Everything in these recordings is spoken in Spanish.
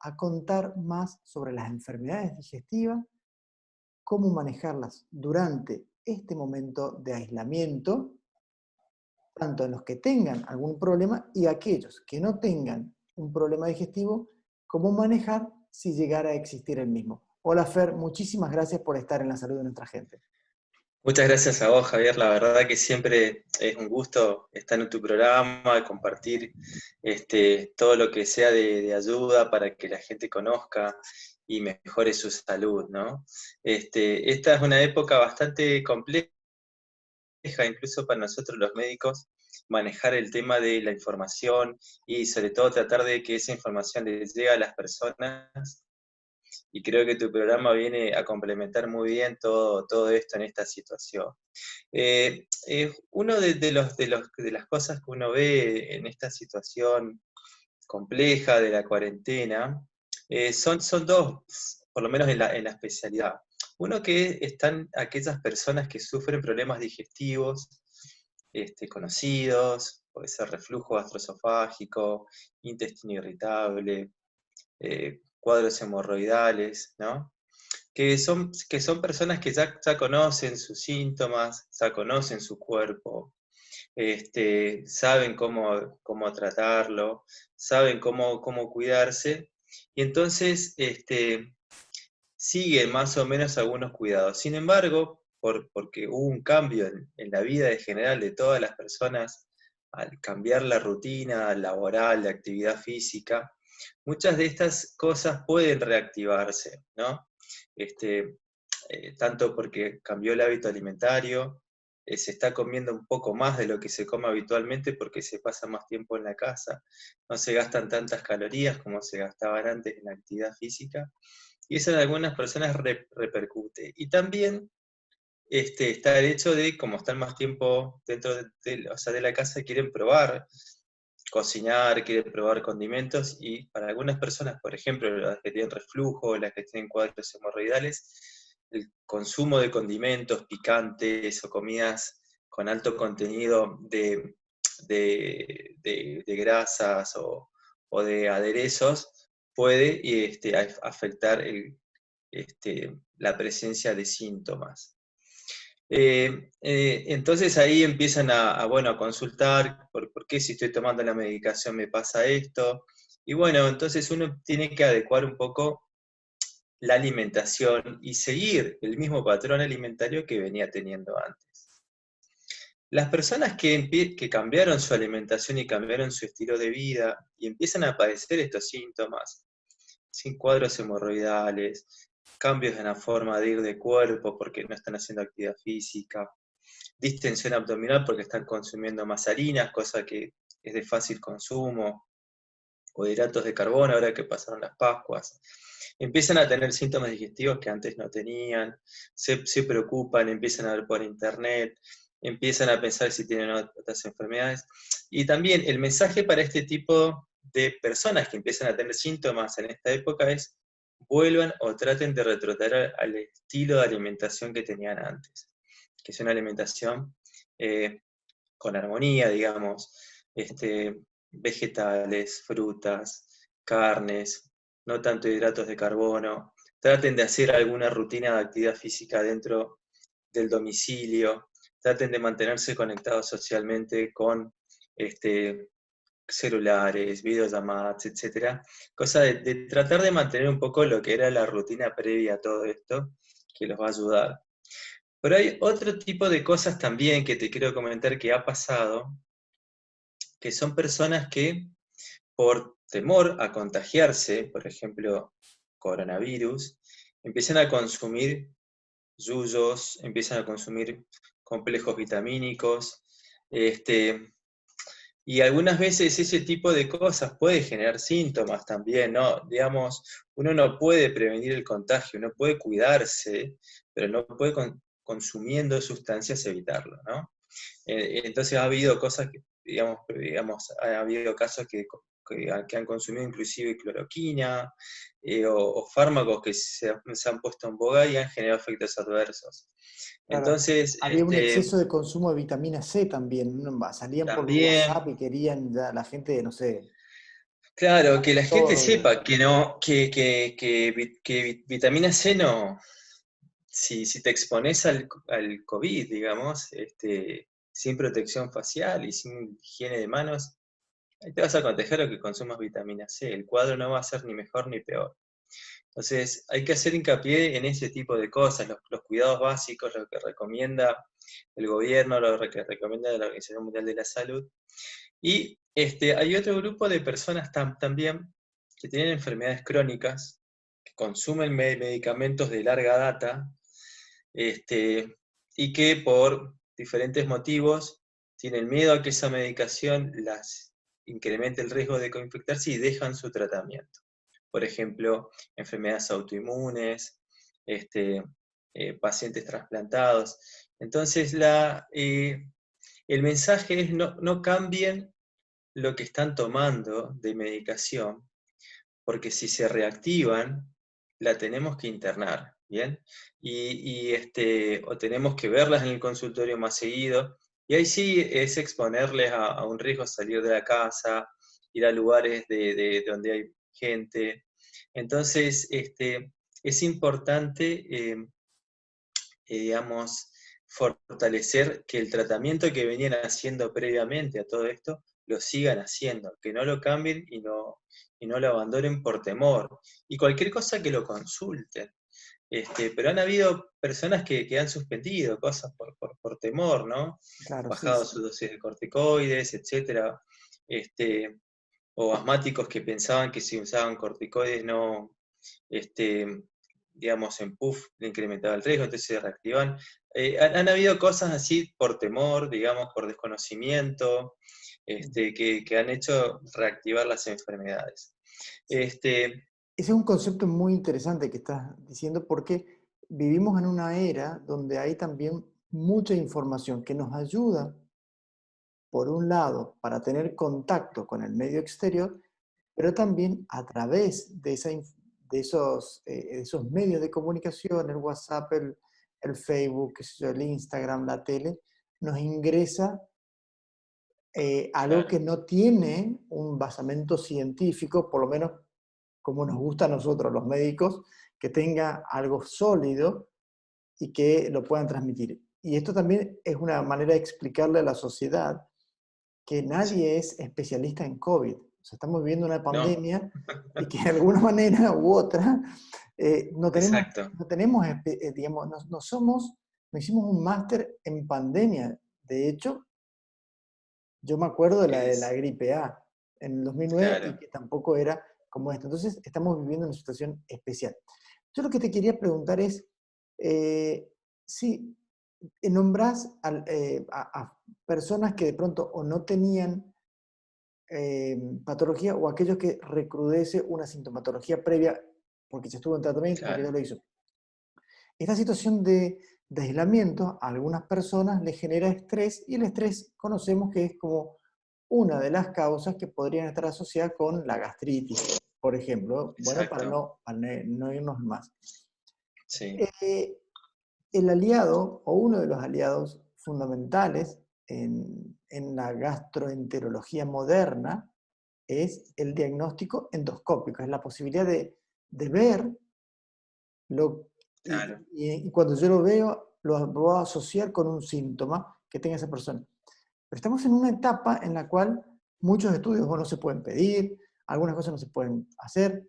a contar más sobre las enfermedades digestivas, cómo manejarlas durante este momento de aislamiento, tanto en los que tengan algún problema y aquellos que no tengan un problema digestivo, cómo manejar si llegara a existir el mismo. Hola Fer, muchísimas gracias por estar en la salud de nuestra gente. Muchas gracias a vos, Javier. La verdad que siempre es un gusto estar en tu programa, compartir todo lo que sea de ayuda para que la gente conozca y mejore su salud, ¿no? Esta es una época bastante compleja, incluso para nosotros los médicos, manejar el tema de la información y sobre todo tratar de que esa información les llegue a las personas, y creo que tu programa viene a complementar muy bien todo esto en esta situación. Uno de las cosas que uno ve en esta situación compleja de la cuarentena son dos, por lo menos en la especialidad. Uno que están aquellas personas que sufren problemas digestivos conocidos, puede ser reflujo gastroesofágico, intestino irritable, cuadros hemorroidales, ¿no? Que son personas que ya conocen sus síntomas, ya conocen su cuerpo, saben cómo tratarlo, saben cómo cuidarse, y entonces siguen más o menos algunos cuidados. Sin embargo, porque hubo un cambio en la vida en general de todas las personas al cambiar la rutina laboral, de actividad física, muchas de estas cosas pueden reactivarse, ¿no? Tanto porque cambió el hábito alimentario, se está comiendo un poco más de lo que se come habitualmente porque se pasa más tiempo en la casa, no se gastan tantas calorías como se gastaban antes en la actividad física, y eso en algunas personas repercute. Y también está el hecho de, como están más tiempo dentro o sea, de la casa, quieren probar cocinar, quieren probar condimentos, y para algunas personas, por ejemplo, las que tienen reflujo, las que tienen cuadros hemorroidales, el consumo de condimentos picantes o comidas con alto contenido de grasas o de aderezos puede afectar la presencia de síntomas. Entonces ahí empiezan bueno, a consultar por qué si estoy tomando la medicación me pasa esto. Y bueno, entonces uno tiene que adecuar un poco la alimentación y seguir el mismo patrón alimentario que venía teniendo antes. Las personas que cambiaron su alimentación y cambiaron su estilo de vida y empiezan a padecer estos síntomas, sin cuadros hemorroidales, cambios en la forma de ir de cuerpo porque no están haciendo actividad física, distensión abdominal porque están consumiendo más harinas, cosa que es de fácil consumo, o hidratos de carbono ahora que pasaron las Pascuas. Empiezan a tener síntomas digestivos que antes no tenían, se preocupan, empiezan a ver por internet, empiezan a pensar si tienen otras enfermedades. Y también el mensaje para este tipo de personas que empiezan a tener síntomas en esta época es: vuelvan o traten de retrotraer al estilo de alimentación que tenían antes, que es una alimentación con armonía, digamos, vegetales, frutas, carnes, no tanto hidratos de carbono. Traten de hacer alguna rutina de actividad física dentro del domicilio, traten de mantenerse conectados socialmente con celulares, videollamadas, etcétera, cosa de tratar de mantener un poco lo que era la rutina previa a todo esto, que los va a ayudar. Pero hay otro tipo de cosas también que te quiero comentar que ha pasado, que son personas que por temor a contagiarse, por ejemplo, coronavirus, empiezan a consumir yuyos, empiezan a consumir complejos vitamínicos, y algunas veces ese tipo de cosas puede generar síntomas también, ¿no? Digamos, uno no puede prevenir el contagio, uno puede cuidarse, pero no puede consumiendo sustancias evitarlo, ¿no? Entonces ha habido cosas que, digamos, ha habido casos que han consumido inclusive cloroquina, o fármacos que se han puesto en boga y han generado efectos adversos. Claro, Entonces, había un exceso de consumo de vitamina C también, ¿no? Salían por WhatsApp también, y querían ya la gente, no sé. Claro, que la gente Todo bien. sepa que no, vitamina C no, si te expones al COVID, digamos, sin protección facial y sin higiene de manos, ahí te vas a contagiar o que consumas vitamina C. El cuadro no va a ser ni mejor ni peor. Entonces, hay que hacer hincapié en ese tipo de cosas, los cuidados básicos, lo que recomienda el gobierno, lo que recomienda la Organización Mundial de la Salud. Y hay otro grupo de personas también que tienen enfermedades crónicas, que consumen medicamentos de larga data, y que por diferentes motivos tienen miedo a que esa medicación las incremente el riesgo de coinfectarse y dejan su tratamiento. Por ejemplo, enfermedades autoinmunes, pacientes trasplantados. Entonces, el mensaje es no cambien lo que están tomando de medicación, porque si se reactivan, la tenemos que internar, ¿bien? O tenemos que verlas en el consultorio más seguido, y ahí sí es exponerles a un riesgo salir de la casa, ir a lugares de donde hay gente. Entonces, es importante, digamos, fortalecer que el tratamiento que venían haciendo previamente a todo esto, lo sigan haciendo, que no lo cambien y no lo abandonen por temor. Y cualquier cosa que lo consulten. Pero han habido personas que han suspendido cosas por temor, ¿no? Claro, sí, Bajado sí. su dosis de corticoides, etcétera. O asmáticos que pensaban que si usaban corticoides no, este, digamos, en PUF le incrementaba el riesgo, entonces se reactivan. Han habido cosas así por temor, digamos, por desconocimiento, que han hecho reactivar las enfermedades. Este, Ese es un concepto muy interesante que estás diciendo porque vivimos en una era donde hay también mucha información que nos ayuda, por un lado, para tener contacto con el medio exterior, pero también a través de, esos medios de comunicación, el WhatsApp, el Facebook, qué sé yo, el Instagram, la tele, nos ingresa algo claro, que no tiene un basamento científico, por lo menos como nos gusta a nosotros los médicos, que tenga algo sólido y que lo puedan transmitir. Y esto también es una manera de explicarle a la sociedad que sí, nadie es especialista en COVID. O sea, estamos viviendo una no, pandemia y que de alguna manera u otra exacto, no tenemos, digamos, no somos, no hicimos un máster en pandemia. De hecho, yo me acuerdo de la es, gripe A en el 2009 y claro, que tampoco era como esto. Entonces, estamos viviendo una situación especial. Yo lo que te quería preguntar es, si nombrás a personas que de pronto o no tenían patología o aquellos que recrudece una sintomatología previa porque ya estuvo en tratamiento, porque ya claro, lo hizo. Esta situación de aislamiento a algunas personas les genera estrés y el estrés conocemos que es como una de las causas que podrían estar asociadas con la gastritis, por ejemplo, bueno, exacto, para no irnos más. sí, Eh, el aliado o uno de los aliados fundamentales en la gastroenterología moderna es el diagnóstico endoscópico, es la posibilidad de ver lo, claro, y cuando yo lo veo, lo voy a asociar con un síntoma que tenga esa persona. Pero estamos en una etapa en la cual muchos estudios no se pueden pedir, algunas cosas no se pueden hacer.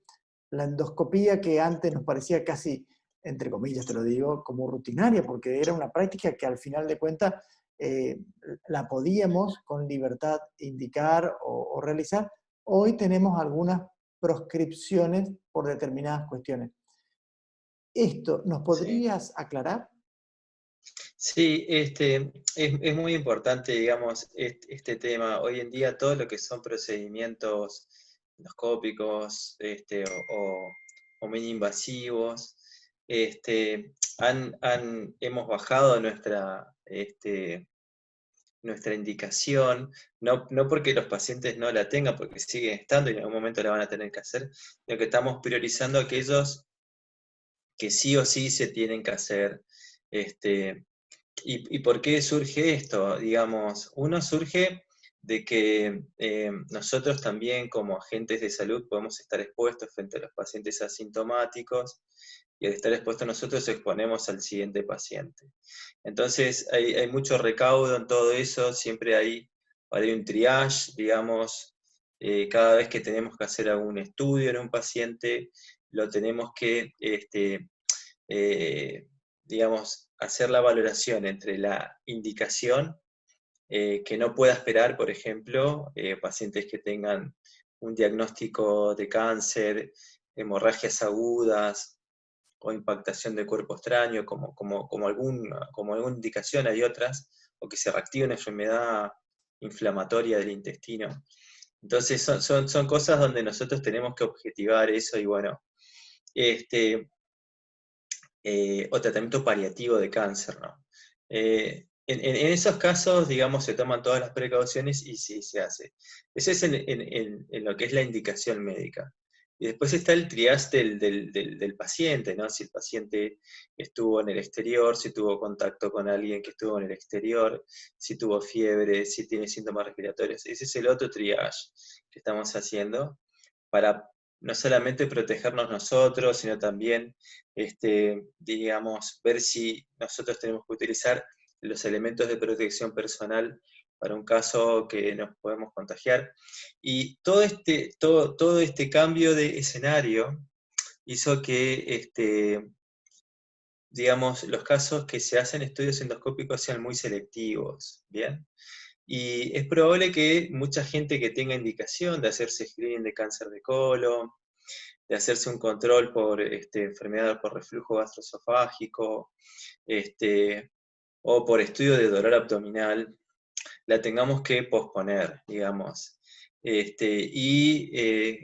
La endoscopía que antes nos parecía casi, entre comillas te lo digo, como rutinaria, porque era una práctica que al final de cuentas eh, la podíamos con libertad indicar o realizar. Hoy tenemos algunas proscripciones por determinadas cuestiones. ¿Esto nos sí. podrías aclarar? Sí, es muy importante, digamos, este tema. Hoy en día todo lo que son procedimientos endoscópicos, o mini invasivos, hemos bajado nuestra indicación, no porque los pacientes no la tengan, porque siguen estando y en algún momento la van a tener que hacer, sino que estamos priorizando aquellos que sí o sí se tienen que hacer. Este, ¿Y por qué surge esto? Digamos, uno surge de que nosotros también como agentes de salud podemos estar expuestos frente a los pacientes asintomáticos, y al estar expuestos nosotros exponemos al siguiente paciente. Entonces hay mucho recaudo en todo eso, siempre hay un triage, digamos, cada vez que tenemos que hacer algún estudio en un paciente, lo tenemos que, digamos, hacer la valoración entre la indicación, que no pueda esperar, por ejemplo, pacientes que tengan un diagnóstico de cáncer, hemorragias agudas o impactación de cuerpo extraño, como alguna indicación, hay otras, o que se reactive una enfermedad inflamatoria del intestino. Entonces son cosas donde nosotros tenemos que objetivar eso, y bueno, o tratamiento paliativo de cáncer, ¿no? En esos casos, digamos, se toman todas las precauciones y sí se hace. Eso es en lo que es la indicación médica. Y después está el triage del paciente, ¿no? Si el paciente estuvo en el exterior, si tuvo contacto con alguien que estuvo en el exterior, si tuvo fiebre, si tiene síntomas respiratorios. Ese es el otro triage que estamos haciendo para no solamente protegernos nosotros, sino también, digamos, ver si nosotros tenemos que utilizar los elementos de protección personal para un caso que nos podemos contagiar. Y todo este cambio de escenario hizo que, digamos, los casos que se hacen estudios endoscópicos sean muy selectivos, ¿bien? Y es probable que mucha gente que tenga indicación de hacerse screening de cáncer de colon, de hacerse un control por enfermedad por reflujo gastroesofágico, o por estudio de dolor abdominal, la tengamos que posponer, digamos. Y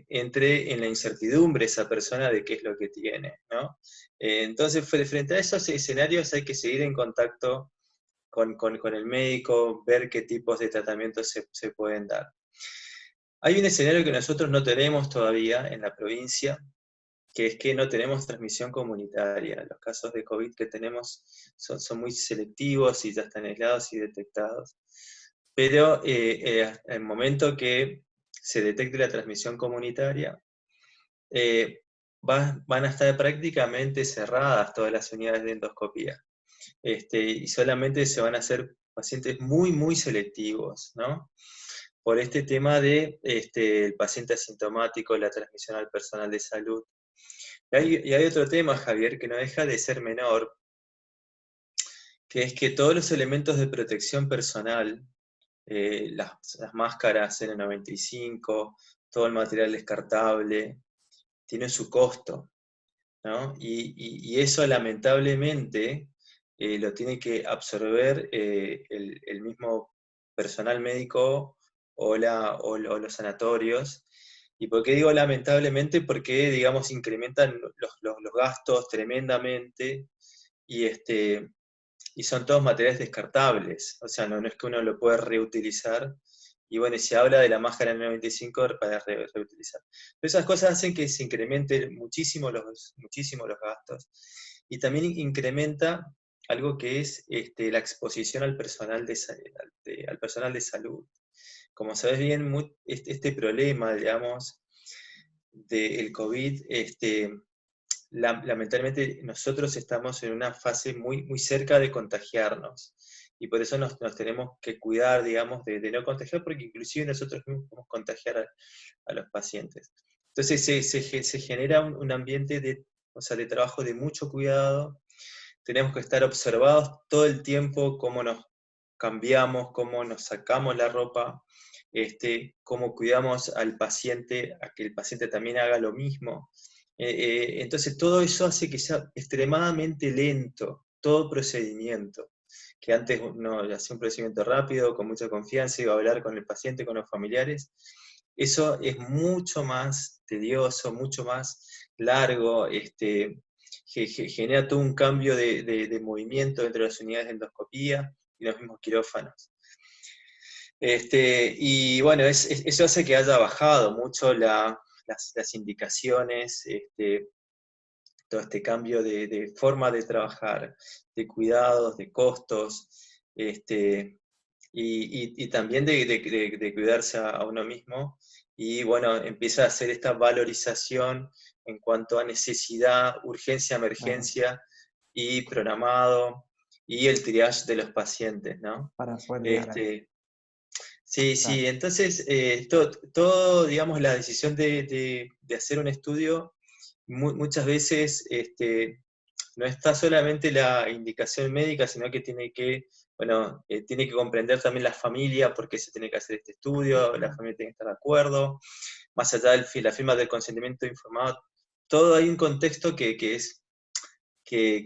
entre en la incertidumbre esa persona de qué es lo que tiene, ¿no? Entonces, frente a esos escenarios hay que seguir en contacto con el médico, ver qué tipos de tratamientos se pueden dar. Hay un escenario que nosotros no tenemos todavía en la provincia, que es que no tenemos transmisión comunitaria. Los casos de COVID que tenemos son muy selectivos y ya están aislados y detectados. Pero en el momento que se detecte la transmisión comunitaria, van a estar prácticamente cerradas todas las unidades de endoscopía. Y solamente se van a hacer pacientes muy, muy selectivos, ¿no? Por este tema de el paciente asintomático, la transmisión al personal de salud. Y hay otro tema, Javier, que no deja de ser menor, que es que todos los elementos de protección personal, las máscaras N95, todo el material descartable, tiene su costo, ¿no? Y eso lamentablemente lo tiene que absorber el mismo personal médico o los sanatorios. ¿Y por qué digo lamentablemente? Porque, digamos, incrementan los gastos tremendamente, y, y son todos materiales descartables, o sea, no es que uno lo pueda reutilizar. Y bueno, se habla de la máscara N95 para reutilizar. Pero esas cosas hacen que se incrementen muchísimo los gastos. Y también incrementa algo que es la exposición al personal al personal de salud. Como sabes bien, este problema, digamos, del COVID, lamentablemente nosotros estamos en una fase muy, muy cerca de contagiarnos, y por eso nos tenemos que cuidar, digamos, de no contagiar, porque inclusive nosotros mismos podemos contagiar a los pacientes. Entonces se genera un ambiente de trabajo de mucho cuidado. Tenemos que estar observados todo el tiempo, cómo nos cambiamos, cómo nos sacamos la ropa, cómo cuidamos al paciente, a que el paciente también haga lo mismo. Entonces todo eso hace que sea extremadamente lento todo procedimiento, que antes uno hacía un procedimiento rápido, con mucha confianza, iba a hablar con el paciente, con los familiares. Eso es mucho más tedioso, mucho más largo, genera todo un cambio de movimiento dentro de las unidades de endoscopía y los mismos quirófanos. Y bueno, eso hace que haya bajado mucho las indicaciones, todo este cambio de forma de trabajar, de cuidados, de costos, y también de cuidarse a uno mismo. Y bueno, empieza a hacer esta valorización en cuanto a necesidad, urgencia, claro, emergencia y programado, y el triage de los pacientes, ¿no? para poder llegar ahí. Este, sí, Claro, sí, entonces todo, digamos, la decisión de hacer un estudio, muchas veces no está solamente la indicación médica, sino que tiene que, bueno, tiene que comprender también la familia, por qué se tiene que hacer este estudio, la familia tiene que estar de acuerdo, más allá de la firma del consentimiento informado, todo hay un contexto que es que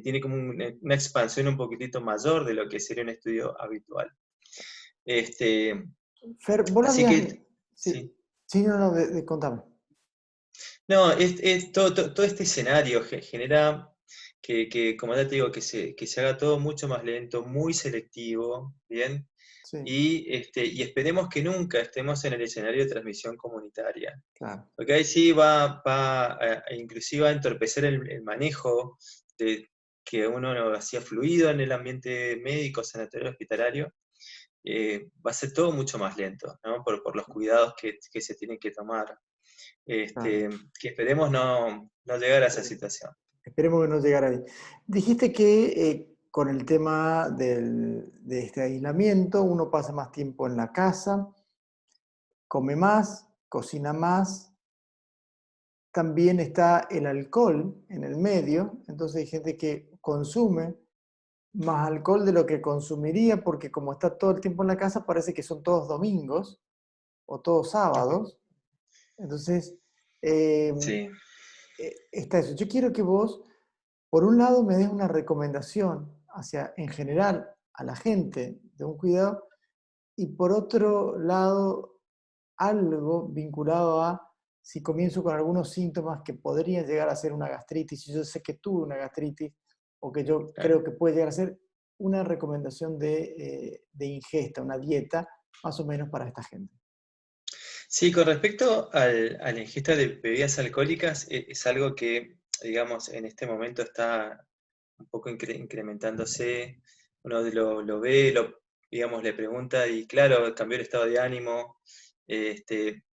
tiene como una expansión un poquitito mayor de lo que sería un estudio habitual. Este, Fer, vos lo así habías... que, Sí, sí. sí, no, no, contame. No, todo este escenario genera como ya te digo, que se haga todo mucho más lento, muy selectivo, ¿bien? Sí, Y esperemos que nunca estemos en el escenario de transmisión comunitaria. claro, Porque ahí sí inclusive a entorpecer el manejo de que uno lo hacía fluido en el ambiente médico, sanatorio, hospitalario, va a ser todo mucho más lento, ¿no? Por los cuidados que se tienen que tomar. claro. Que esperemos no llegar a esa situación. Esperemos que no llegara ahí. Dijiste que con el tema de este aislamiento, uno pasa más tiempo en la casa, come más, cocina más, también está el alcohol en el medio, entonces hay gente que consume más alcohol de lo que consumiría porque como está todo el tiempo en la casa parece que son todos domingos o todos sábados, entonces eh, Sí, está eso. Yo quiero que vos, por un lado, me des una recomendación hacia, en general, a la gente de un cuidado, y por otro lado, algo vinculado a si comienzo con algunos síntomas que podrían llegar a ser una gastritis, y yo sé que tuve una gastritis, o que yo claro. creo que puede llegar a ser una recomendación de ingesta, una dieta, más o menos para esta gente. Sí, con respecto a la ingesta de bebidas alcohólicas, es algo que, digamos, en este momento está un poco incrementándose. Uno lo ve, digamos, le pregunta y claro, cambió el estado de ánimo. Este,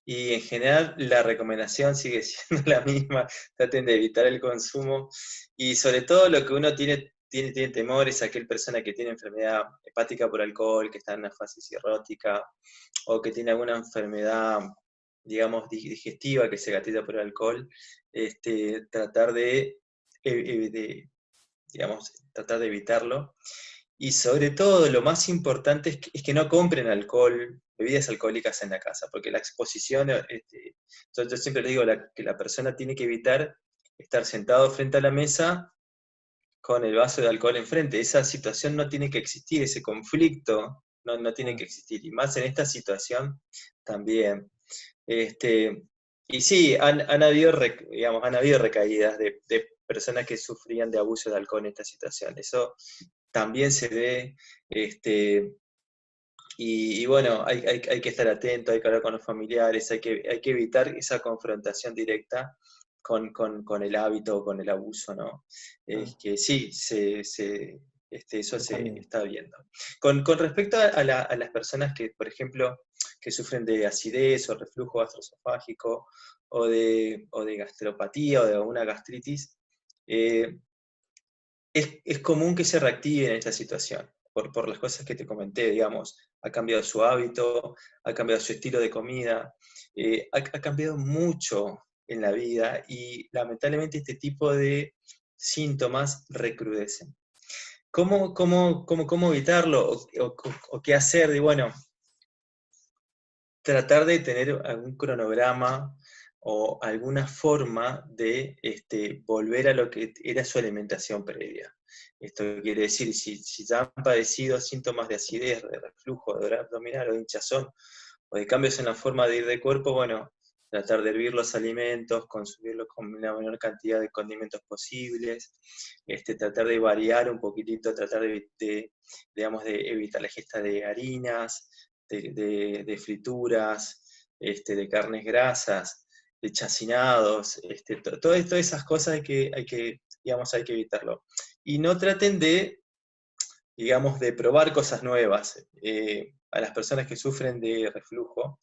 y en general la recomendación sigue siendo la misma, traten de evitar el consumo y sobre todo lo que uno tiene temor es aquel persona que tiene enfermedad hepática por alcohol, que está en una fase cirrótica o que tiene alguna enfermedad, digamos, digestiva que se gatilla por el alcohol, tratar digamos, tratar de evitarlo. Y sobre todo, lo más importante es que no compren alcohol, bebidas alcohólicas en la casa, porque la exposición, yo siempre le digo que la persona tiene que evitar estar sentado frente a la mesa con el vaso de alcohol enfrente. Esa situación no tiene que existir, ese conflicto no tiene Ah, que existir. Y más en esta situación también. Este, y sí, digamos, han habido recaídas de personas que sufrían de abuso de alcohol en esta situación. Eso también se ve, este, y bueno, hay que estar atento, hay que hablar con los familiares, hay que evitar esa confrontación directa con el hábito o con el abuso, ¿no? ah, Es que sí, eso está se bien. está viendo. Con respecto a las personas que, por ejemplo, que sufren de acidez o reflujo gastroesofágico o de gastropatía o de alguna gastritis, eh, es común que se reactive en esta situación, por las cosas que te comenté, digamos, ha cambiado su hábito, ha cambiado su estilo de comida, ha cambiado mucho en la vida y lamentablemente este tipo de síntomas recrudecen. ¿Cómo evitarlo o qué hacer? Y bueno, tratar de tener algún cronograma o alguna forma de volver a lo que era su alimentación previa. Esto quiere decir, si ya han padecido síntomas de acidez, de reflujo, de dolor abdominal o de hinchazón, o de cambios en la forma de ir de cuerpo, bueno, tratar de hervir los alimentos, consumirlos con la menor cantidad de condimentos posibles, tratar de variar un poquitito, tratar digamos, de evitar la ingesta de harinas, de frituras, de carnes grasas, de chacinados, todas esas cosas digamos, hay que evitarlo. Y no traten de digamos, de probar cosas nuevas a las personas que sufren de reflujo,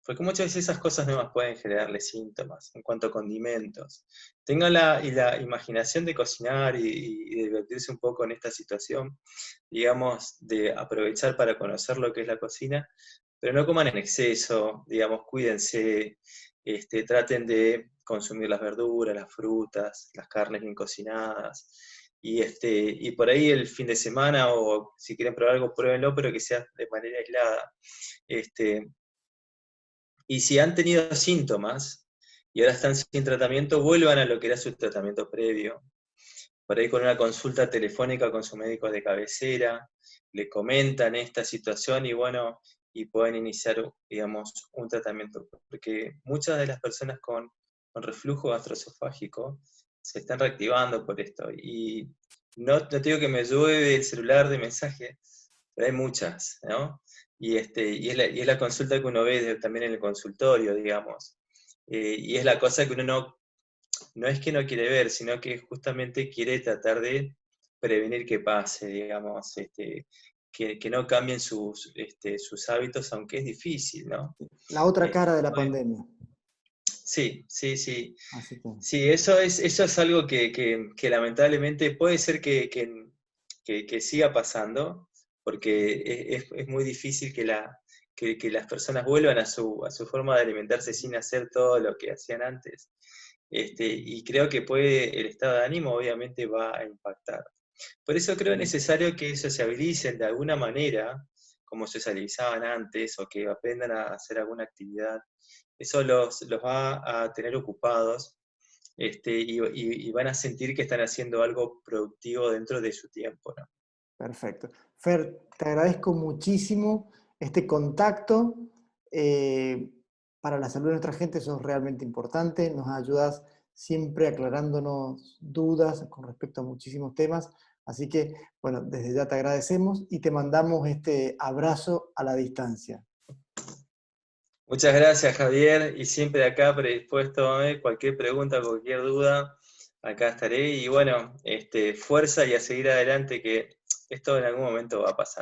porque muchas veces esas cosas nuevas pueden generarle síntomas en cuanto a condimentos. Tengan la imaginación de cocinar y de divertirse un poco en esta situación, digamos, de aprovechar para conocer lo que es la cocina, pero no coman en exceso, digamos, cuídense, traten de consumir las verduras, las frutas, las carnes bien cocinadas, y por ahí el fin de semana, o si quieren probar algo, pruébenlo, pero que sea de manera aislada. Y si han tenido síntomas y ahora están sin tratamiento, vuelvan a lo que era su tratamiento previo. Por ahí con una consulta telefónica con su médico de cabecera, le comentan esta situación y bueno, y pueden iniciar, digamos, un tratamiento. Porque muchas de las personas con reflujo gastroesofágico se están reactivando por esto. Y no te digo que me llueve el celular de mensajes, pero hay muchas, ¿no? Y es la consulta que uno ve también en el consultorio, digamos. Y es la cosa que uno no es que no quiere ver, sino que justamente quiere tratar de prevenir que pase, digamos, que no cambien sus hábitos, aunque es difícil, ¿no? La otra cara de la Bueno, pandemia. sí, sí, sí. Así que, Sí, eso es algo que lamentablemente puede ser que siga pasando, porque es muy difícil que las personas vuelvan a su forma de alimentarse sin hacer todo lo que hacían antes. Y creo que el estado de ánimo obviamente va a impactar. Por eso creo necesario que sociabilicen de alguna manera, como socializaban antes, o que aprendan a hacer alguna actividad. Eso los va a tener ocupados, y van a sentir que están haciendo algo productivo dentro de su tiempo, ¿no? perfecto. Fer, te agradezco muchísimo este contacto. eh, para la salud de nuestra gente eso es realmente importante. Nos ayudas siempre aclarándonos dudas con respecto a muchísimos temas. Así que, bueno, desde ya te agradecemos y te mandamos este abrazo a la distancia. Muchas gracias, Javier, y siempre acá predispuesto a cualquier pregunta, cualquier duda, acá estaré. Y bueno, fuerza y a seguir adelante, que esto en algún momento va a pasar.